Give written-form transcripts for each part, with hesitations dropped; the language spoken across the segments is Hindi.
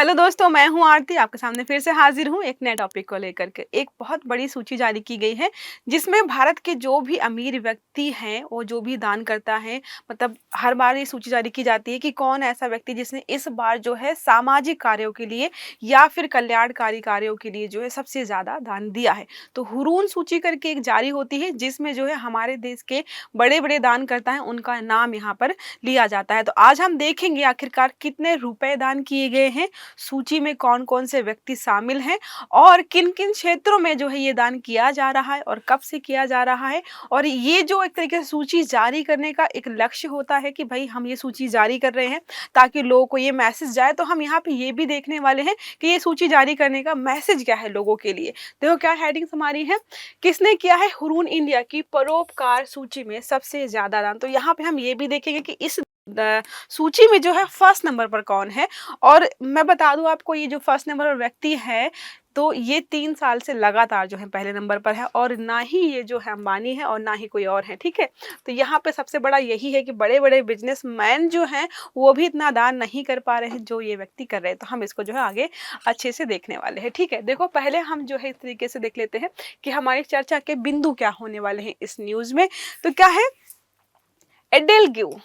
हेलो दोस्तों, मैं हूँ आरती। आपके सामने फिर से हाजिर हूँ एक नए टॉपिक को लेकर के। एक बहुत बड़ी सूची जारी की गई है जिसमें भारत के जो भी अमीर व्यक्ति हैं वो जो भी दान करता है, मतलब हर बार ये सूची जारी की जाती है कि कौन ऐसा व्यक्ति जिसने इस बार जो है सामाजिक कार्यों के लिए या फिर कल्याणकारी कार्यों के लिए जो है सबसे ज्यादा दान दिया है। तो हुरून सूची करके एक जारी होती है जिसमें जो है हमारे देश के बड़े बड़े दान करता है उनका नाम यहाँ पर लिया जाता है। तो आज हम देखेंगे आखिरकार कितने रुपए दान किए गए हैं, सूची में कौन कौन से व्यक्ति शामिल हैं और किन किन क्षेत्रों में जो है ये दान किया जा रहा है और कब से किया जा रहा है। और ये जो एक तरीके से सूची जारी करने का एक लक्ष्य होता है कि भाई हम ये सूची जारी कर रहे हैं ताकि लोगों को ये मैसेज जाए। तो हम यहाँ पे ये भी देखने वाले हैं कि ये सूची जारी करने का मैसेज क्या है लोगों के लिए। देखो क्या हेडिंग्स हमारी है, किसने किया है हुरून इंडिया की परोपकार सूची में सबसे ज्यादा दान। तो यहाँ पे हम ये भी देखेंगे कि इस सूची में जो है फर्स्ट नंबर पर कौन है। और मैं बता दूं आपको, ये जो फर्स्ट नंबर पर व्यक्ति है तो ये 3 साल से लगातार जो है पहले नंबर पर है, और ना ही ये जो है अंबानी है और ना ही कोई और है। ठीक है, तो यहाँ पे सबसे बड़ा यही है कि बड़े बड़े बिजनेसमैन जो हैं वो भी इतना दान नहीं कर पा रहे हैं जो ये व्यक्ति कर रहे हैं। तो हम इसको जो है आगे अच्छे से देखने वाले हैं। ठीक है, देखो पहले हम जो है इस तरीके से देख लेते हैं कि हमारी चर्चा के बिंदु क्या होने वाले हैं इस न्यूज में। तो क्या है, एडेलग्यू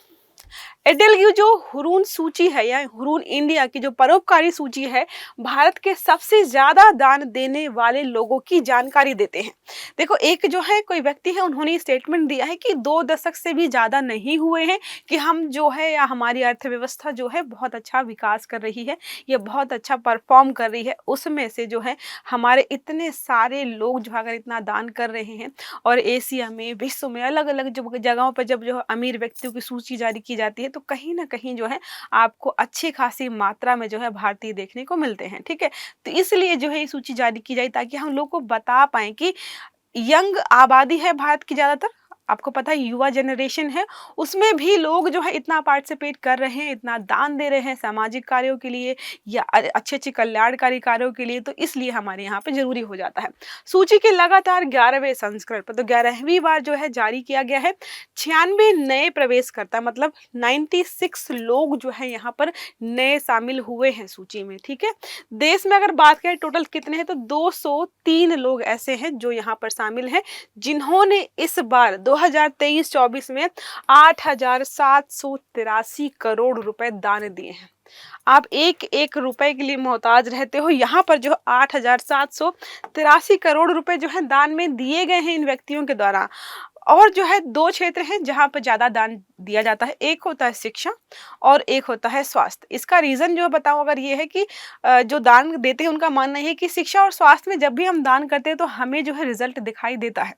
एडेलग्यू जो हुरून सूची है या हुरून इंडिया की जो परोपकारी सूची है, भारत के सबसे ज्यादा दान देने वाले लोगों की जानकारी देते हैं। देखो एक जो है कोई व्यक्ति है, उन्होंने स्टेटमेंट दिया है कि 2 दशक से भी ज्यादा नहीं हुए हैं कि हम जो है या हमारी अर्थव्यवस्था जो है बहुत अच्छा विकास कर रही है, ये बहुत अच्छा परफॉर्म कर रही है। उसमें से जो है हमारे इतने सारे लोग जो अगर इतना दान कर रहे हैं और एशिया में, विश्व में अलग अलग जो जगहों पर जब जो अमीर व्यक्तियों की सूची जारी की जाती है तो कहीं ना कहीं जो है आपको अच्छी खासी मात्रा में जो है भारतीय देखने को मिलते हैं। ठीक है, तो इसलिए जो है ये सूची जारी की जाए ताकि हम लोग को बता पाए कि यंग आबादी है भारत की ज्यादातर, आपको पता है युवा जनरेशन है, उसमें भी लोग जो है इतना पार्टिसिपेट कर रहे हैं, इतना दान दे रहे हैं सामाजिक कार्यों के लिए या अच्छे अच्छे कल्याणकारी कार्यों के लिए। तो इसलिए हमारे यहाँ पे जरूरी हो जाता है। सूची के लगातार 11वें संस्करण पर, तो 11वीं बार जो है जारी किया गया है। 96 नए प्रवेश करता, मतलब 96 लोग जो है यहाँ पर नए शामिल हुए हैं सूची में। ठीक है, देश में अगर बात करें टोटल कितने हैं तो 203 लोग ऐसे हैं जो यहाँ पर शामिल हैं जिन्होंने इस बार 2023-24 में 8,783 करोड़ रुपए दान दिए हैं। आप एक एक रुपए के लिए मोहताज रहते हो, यहाँ पर जो 8,783 करोड़ रुपए जो है दान में दिए गए हैं इन व्यक्तियों के द्वारा। और जो है 2 क्षेत्र हैं जहां पर ज्यादा दान दिया जाता है, एक होता है शिक्षा और एक होता है स्वास्थ्य। इसका रीजन जो बताओ अगर ये है कि जो दान देते हैं उनका मानना है कि शिक्षा और स्वास्थ्य में जब भी हम दान करते हैं तो हमें जो है रिजल्ट दिखाई देता है।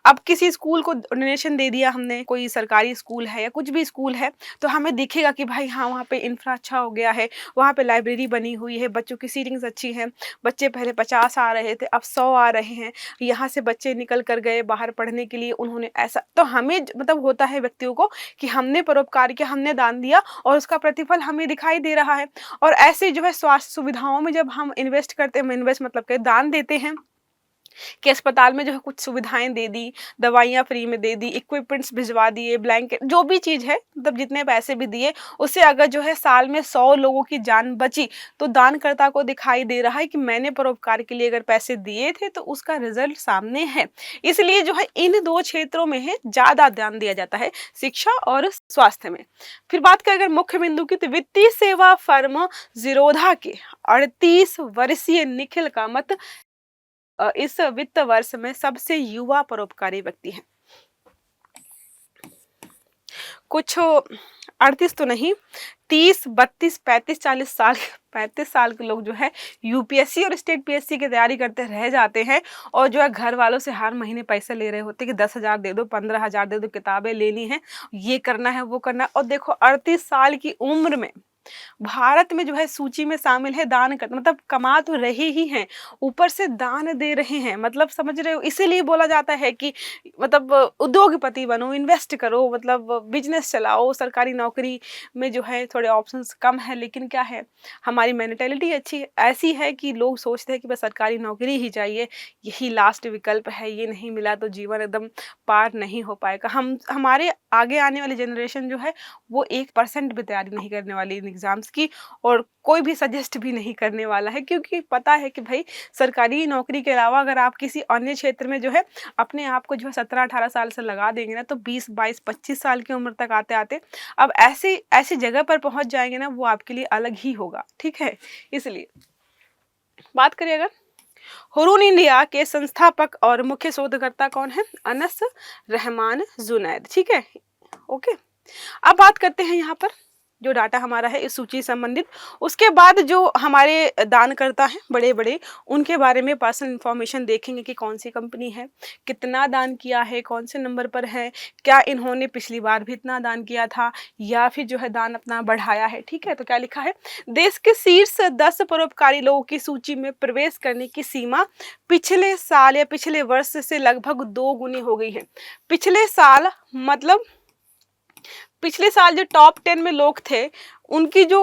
अब किसी स्कूल को डोनेशन दे दिया हमने, कोई सरकारी स्कूल है या कुछ भी स्कूल है, तो हमें दिखेगा कि भाई हाँ वहाँ पे इंफ्रा अच्छा हो गया है, वहाँ पे लाइब्रेरी बनी हुई है, बच्चों की सीटिंग्स अच्छी हैं, बच्चे पहले 50 आ रहे थे अब 100 आ रहे हैं, यहाँ से बच्चे निकल कर गए बाहर पढ़ने के लिए, उन्होंने ऐसा। तो हमें मतलब होता है व्यक्तियों को कि हमने परोपकार किया, हमने दान दिया और उसका प्रतिफल हमें दिखाई दे रहा है। और ऐसे जो है स्वास्थ्य सुविधाओं में जब हम इन्वेस्ट करते हैं, इन्वेस्ट मतलब के दान देते हैं कि अस्पताल में जो है कुछ सुविधाएं दे दी, दवाइयाँ फ्री में दे दी, इक्विपमेंट्स भिजवा दिए, ब्लैंकेट जो भी चीज़ है, मतलब जितने पैसे भी दिए, उससे अगर जो है साल में 100 लोगों की जान बची तो दानकर्ता को दिखाई दे रहा है कि मैंने परोपकार के लिए अगर पैसे दिए थे तो उसका रिजल्ट सामने है। इसलिए जो है इन 2 क्षेत्रों में है ज़्यादा ध्यान दिया जाता है, शिक्षा और स्वास्थ्य में। फिर बात करें अगर मुख्य बिंदु की, तो वित्तीय सेवा फर्म जीरोधा के 38 वर्षीय निखिल कामत इस वित्त वर्ष में सबसे युवा परोपकारी व्यक्ति हैं। कुछ 38 तो नहीं, 30, 32, 35, 40 साल 35 साल के लोग जो है यूपीएससी और स्टेट पीएससी की तैयारी करते रह जाते हैं और जो है घर वालों से हर महीने पैसे ले रहे होते हैं कि 10,000 दे दो, 15,000 दे दो, किताबें लेनी है, ये करना है, वो करना है। और देखो 38 साल की उम्र में भारत में जो है सूची में शामिल है दान कर, मतलब कमा तो रहे ही हैं, ऊपर से दान दे रहे हैं, मतलब समझ रहे हो। इसीलिए बोला जाता है कि मतलब उद्योगपति बनो, इन्वेस्ट करो, मतलब बिजनेस चलाओ। सरकारी नौकरी में जो है थोड़े ऑप्शंस कम है, लेकिन क्या है हमारी मेंटेलिटी अच्छी ऐसी है कि लोग सोचते हैं कि बस सरकारी नौकरी ही चाहिए, यही लास्ट विकल्प है, ये नहीं मिला तो जीवन एकदम पार नहीं हो पाएगा। हमारे आगे आने वाली जनरेशन जो है वो 1% भी तैयारी नहीं करने वाली एग्ज़ाम्स की, और कोई भी सजेस्ट भी नहीं करने वाला है, क्योंकि पता है कि भाई सरकारी नौकरी के अलावा अगर आप किसी अन्य क्षेत्र में जो है अपने आप को जो है 17-18 साल से लगा देंगे ना, तो 20-22-25 साल की उम्र तक आते-आते अब ऐसी ऐसी जगह पर पहुँच जाएँगे ना, वो आपके लिए अलग ही होगा, ठीक है? इसलिए बात करें अगर हुरून इंडिया के संस्थापक और मुख्य शोधकर्ता कौन है? अनस रहमान जुनैद, ठीक है? ओके। अब बात करते हैं यहाँ पर जो डाटा हमारा है इस सूची से संबंधित। उसके बाद जो हमारे दानकर्ता हैं बड़े-बड़े, उनके बारे में पर्सनल इन्फॉर्मेशन देखेंगे कि कौन सी कंपनी है, कितना दान किया है, कौन से नंबर पर है, क्या इन्होंने पिछली बार भी इतना दान किया था या फिर जो है दान अपना बढ़ाया है, ठीक है? तो क्या लिखा है? देश के शीर्ष 10 परोपकारी लोगों की सूची में प्रवेश करने की सीमा पिछले साल या पिछले वर्ष से लगभग 2 गुनी हो गई है। पिछले साल मतलब पिछले साल जो टॉप 10 में लोग थे, उनकी जो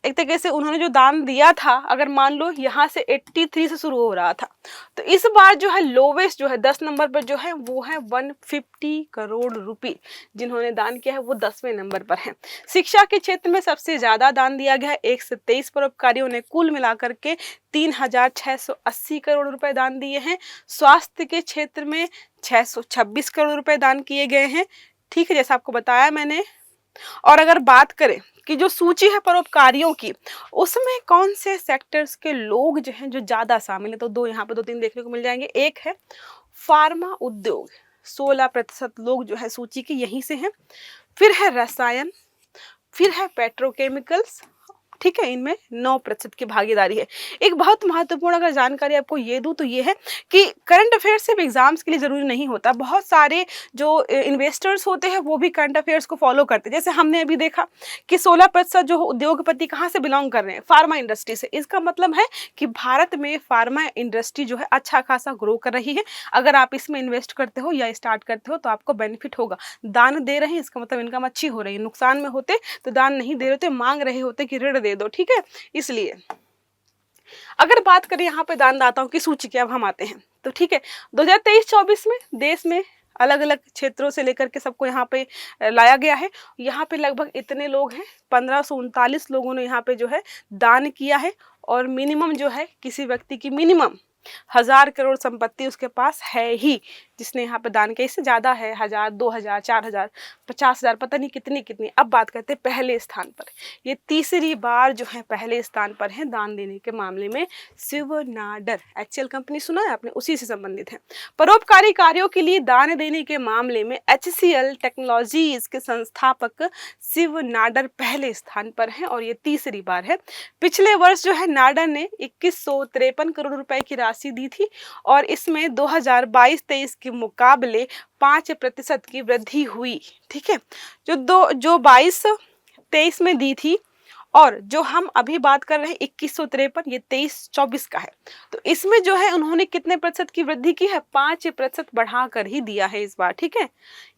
एक तरीके से उन्होंने जो दान दिया था, अगर मान लो यहाँ से 83 से शुरू हो रहा था, तो इस बार जो है लोवेस्ट जो है 10 नंबर पर जो है वो है 150 करोड़ रुपए जिन्होंने दान किया है, वो 10वें नंबर पर है। शिक्षा के क्षेत्र में सबसे ज़्यादा दान दिया गया है, 123 परोपकारियों ने कुल मिलाकर के 3680 करोड़ रुपए दान दिए हैं। स्वास्थ्य के क्षेत्र में 626 करोड़ रुपए दान किए गए हैं, ठीक है, जैसा आपको बताया मैंने। और अगर बात करें कि जो सूची है परोपकारियों की, उसमें कौन से सेक्टर्स के लोग जो हैं जो ज़्यादा शामिल हैं, तो दो यहाँ पे 2-3 देखने को मिल जाएंगे। एक है फार्मा उद्योग, 16% लोग जो है सूची के यहीं से हैं। फिर है रसायन, फिर है पेट्रोकेमिकल्स, ठीक है, इनमें 9% की भागीदारी है। एक बहुत महत्वपूर्ण अगर जानकारी आपको ये दूं तो ये है कि करंट अफेयर्स सिर्फ एग्जाम्स के लिए ज़रूरी नहीं होता। बहुत सारे जो इन्वेस्टर्स होते हैं वो भी करंट अफेयर्स को फॉलो करते हैं। जैसे हमने अभी देखा कि 16% जो उद्योगपति कहाँ से बिलोंग कर रहे हैं? फार्मा इंडस्ट्री से। इसका मतलब है कि भारत में फार्मा इंडस्ट्री जो है अच्छा खासा ग्रो कर रही है। अगर आप इसमें इन्वेस्ट करते हो या स्टार्ट करते हो तो आपको बेनिफिट होगा। दान दे रहे हैं इसका मतलब इनकम अच्छी हो रही है। नुकसान में होते तो दान नहीं दे रहे होते, मांग रहे होते कि ऋण दे दो, ठीक है। इसलिए अगर बात करें यहाँ पे दानदाताओं की सूची की, अब हम आते हैं तो ठीक है, 2023-24 में देश में अलग अलग क्षेत्रों से लेकर के सबको यहाँ पे लाया गया है। यहाँ पे लगभग इतने लोग हैं, 1539 लोगों ने यहाँ पे जो है दान किया है। और मिनिमम जो है किसी व्यक्ति की मिनिमम 1000 करोड़ संपत्ति उसके पास है ही, जिसने यहाँ पे दान किया। इससे ज़्यादा है 1000, 2000, 4000, 50,000, पता नहीं कितनी कितनी। अब बात करते हैं पहले स्थान पर, ये तीसरी बार जो है पहले स्थान पर है दान देने के मामले में शिव नाडर। HCL कंपनी सुना है आपने, उसी से संबंधित है। परोपकारी कार्यों के लिए दान देने के मामले में HCL टेक्नोलॉजीज के संस्थापक शिव नाडर पहले स्थान पर हैं और ये तीसरी बार है। पिछले वर्ष जो है नाडर ने 2153 करोड़ रुपए की राशि दी थी और इसमें 2022-23 के मुकाबले 5% की वृद्धि हुई, ठीक है। जो 22-23 में दी थी और जो हम अभी बात कर रहे हैं 2153, ये 23-24 का है, तो इसमें जो है उन्होंने कितने प्रतिशत की वृद्धि की है? 5% बढ़ा कर ही दिया है इस बार, ठीक है।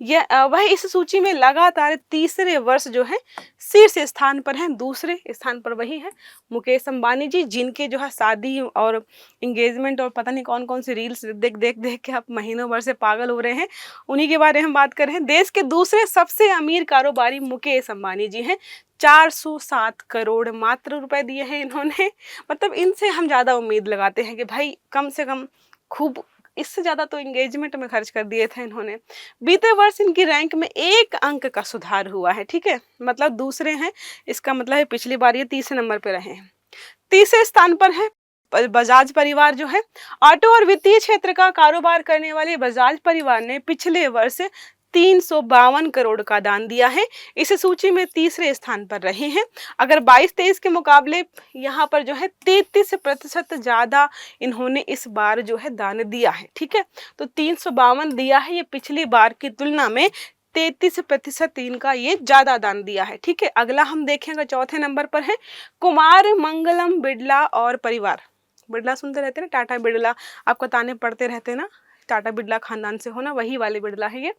ये वह इस सूची में लगातार तीसरे वर्ष जो है शीर्ष स्थान पर हैं। दूसरे स्थान पर वही है मुकेश अंबानी जी, जिनके जो है शादी और इंगेजमेंट और पता नहीं कौन कौन सी रील्स देख देख देख के आप महीनों भर से पागल हो रहे हैं, उन्हीं के बारे में हम बात कर रहे हैं। देश के दूसरे सबसे अमीर कारोबारी मुकेश अंबानी जी हैं, 407 करोड़ मात्र रुपए दिए हैं इन्होंने। मतलब इनसे हम ज़्यादा उम्मीद लगाते हैं कि भाई कम से कम खूब, इससे ज़्यादा तो एंगेजमेंट में खर्च कर दिए थे इन्होंने। बीते वर्ष इनकी रैंक में 1 अंक का सुधार हुआ है, ठीक है, मतलब दूसरे हैं। इसका मतलब है पिछली बार ये तीसरे नंबर पे रहे हैं। तीसरे स्थान पर है बजाज परिवार जो है। ऑटो और वित्तीय क्षेत्र का कारोबार करने वाले बजाज परिवार ने पिछले वर्ष 352 करोड़ का दान दिया है। इस सूची में तीसरे स्थान पर रहे हैं। अगर 22-23 के मुकाबले यहाँ पर जो है 33% ज़्यादा इन्होंने इस बार जो है दान दिया है, ठीक है। तो 352 दिया है, ये पिछली बार की तुलना में 33% इनका ये ज़्यादा दान दिया है, ठीक है। अगला हम देखेंगे, चौथे नंबर पर है कुमार मंगलम बिड़ला और परिवार। बिड़ला सुनते रहते हैं ना, टाटा बिड़ला, आपको ताने पड़ते रहते हैं ना, टाटा बिड़ला खानदान से हो ना, वही वाले बिड़ला है ये।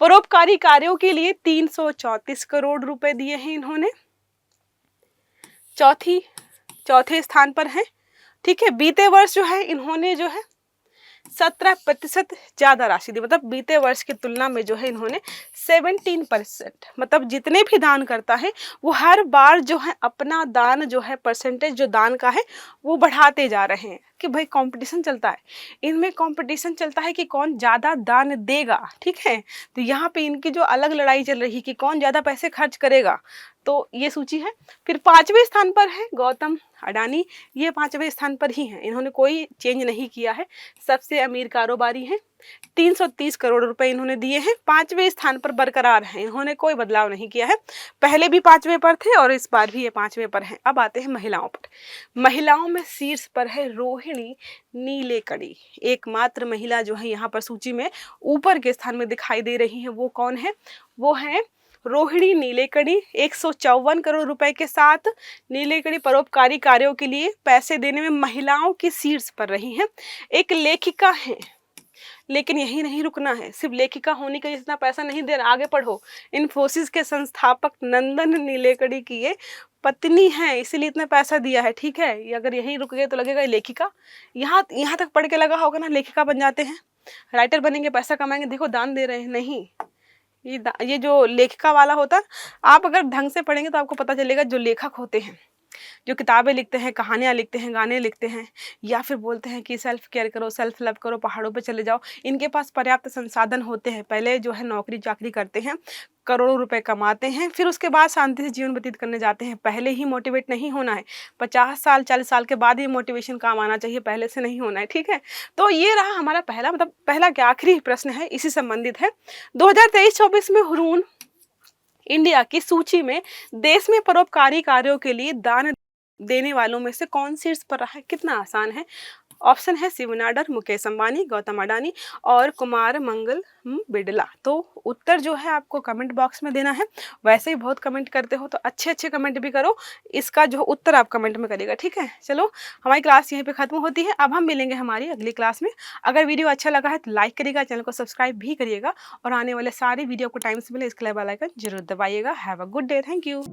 परोपकारी कार्यों के लिए 334 करोड़ रुपए दिए हैं इन्होंने, चौथे स्थान पर है, ठीक है। बीते वर्ष जो है इन्होंने जो है 17% ज़्यादा राशि दी। मतलब बीते वर्ष की तुलना में जो है इन्होंने 17%, मतलब जितने भी दान करता है वो हर बार जो है अपना दान जो है परसेंटेज जो दान का है वो बढ़ाते जा रहे हैं। कि भाई कंपटीशन चलता है, इनमें कंपटीशन चलता है कि कौन ज़्यादा दान देगा, ठीक है। तो यहाँ पे इनकी जो अलग लड़ाई चल रही है कि कौन ज़्यादा पैसे खर्च करेगा, तो ये सूची है। फिर 5वें स्थान पर है गौतम अडानी, ये 5वें स्थान पर ही हैं, इन्होंने कोई चेंज नहीं किया है, सबसे अमीर कारोबारी हैं। 330 करोड़ रुपए इन्होंने दिए हैं, 5वें स्थान पर बरकरार हैं, इन्होंने कोई बदलाव नहीं किया है। पहले भी 5वें पर थे और इस बार भी ये 5वें पर हैं। अब आते हैं महिलाओं पर। महिलाओं में शीर्ष पर है रोहिणी नीलेकणी, एकमात्र महिला जो है यहाँ पर सूची में ऊपर के स्थान में दिखाई दे रही है। वो कौन है? वो है रोहिणी नीलेकणी। 154 करोड़ रुपए के साथ नीलेकणी परोपकारी कार्यों के लिए पैसे देने में महिलाओं की शीर्ष पर रही हैं। एक लेखिका है, लेकिन यही नहीं रुकना है, सिर्फ लेखिका होने का इतना पैसा नहीं दे रहा, आगे पढ़ो। इन्फोसिस के संस्थापक नंदन नीलेकणी की ये पत्नी है, इसीलिए इतना पैसा दिया है, ठीक है। ये अगर यहीं रुक गए तो लगेगा ये लेखिका, यहाँ यहाँ तक पढ़ के लगा होगा ना लेखिका बन जाते हैं, राइटर बनेंगे, पैसा कमाएंगे, देखो दान दे रहे हैं, नहीं। ये जो लेखिका वाला होता है, आप अगर ढंग से पढ़ेंगे तो आपको पता चलेगा जो लेखक होते हैं, जो किताबें लिखते हैं, कहानियाँ लिखते हैं, गाने लिखते हैं, या फिर बोलते हैं कि सेल्फ केयर करो, सेल्फ लव करो, पहाड़ों पे चले जाओ, इनके पास पर्याप्त संसाधन होते हैं। पहले जो है नौकरी चाकरी करते हैं, करोड़ों रुपए कमाते हैं, फिर उसके बाद शांति से जीवन व्यतीत करने जाते हैं। पहले ही मोटिवेट नहीं होना है, 50 साल 40 साल के बाद ये मोटिवेशन काम आना चाहिए, पहले से नहीं होना है, ठीक है। तो ये रहा हमारा पहला, मतलब पहला क्या आखिरी प्रश्न है, इसी संबंधित है। 2023-24 में हुरून इंडिया की सूची में देश में परोपकारी कार्यों के लिए दान देने वालों में से कौन शीर्ष पर रहा है? कितना आसान है। ऑप्शन है शिव नाडर, मुकेश अंबानी, गौतम अडानी और कुमार मंगल बिरला। तो उत्तर जो है आपको कमेंट बॉक्स में देना है। वैसे ही बहुत कमेंट करते हो तो अच्छे अच्छे कमेंट भी करो, इसका जो उत्तर आप कमेंट में करिएगा, ठीक है। चलो हमारी क्लास यहीं पे खत्म होती है, अब हम मिलेंगे हमारी अगली क्लास में। अगर वीडियो अच्छा लगा है तो लाइक करिएगा, चैनल को सब्सक्राइब भी करिएगा और आने वाले सारे वीडियो को टाइम से मिले इसके लिए बेल आइकन जरूर दबाइएगा। Have a good day, thank you.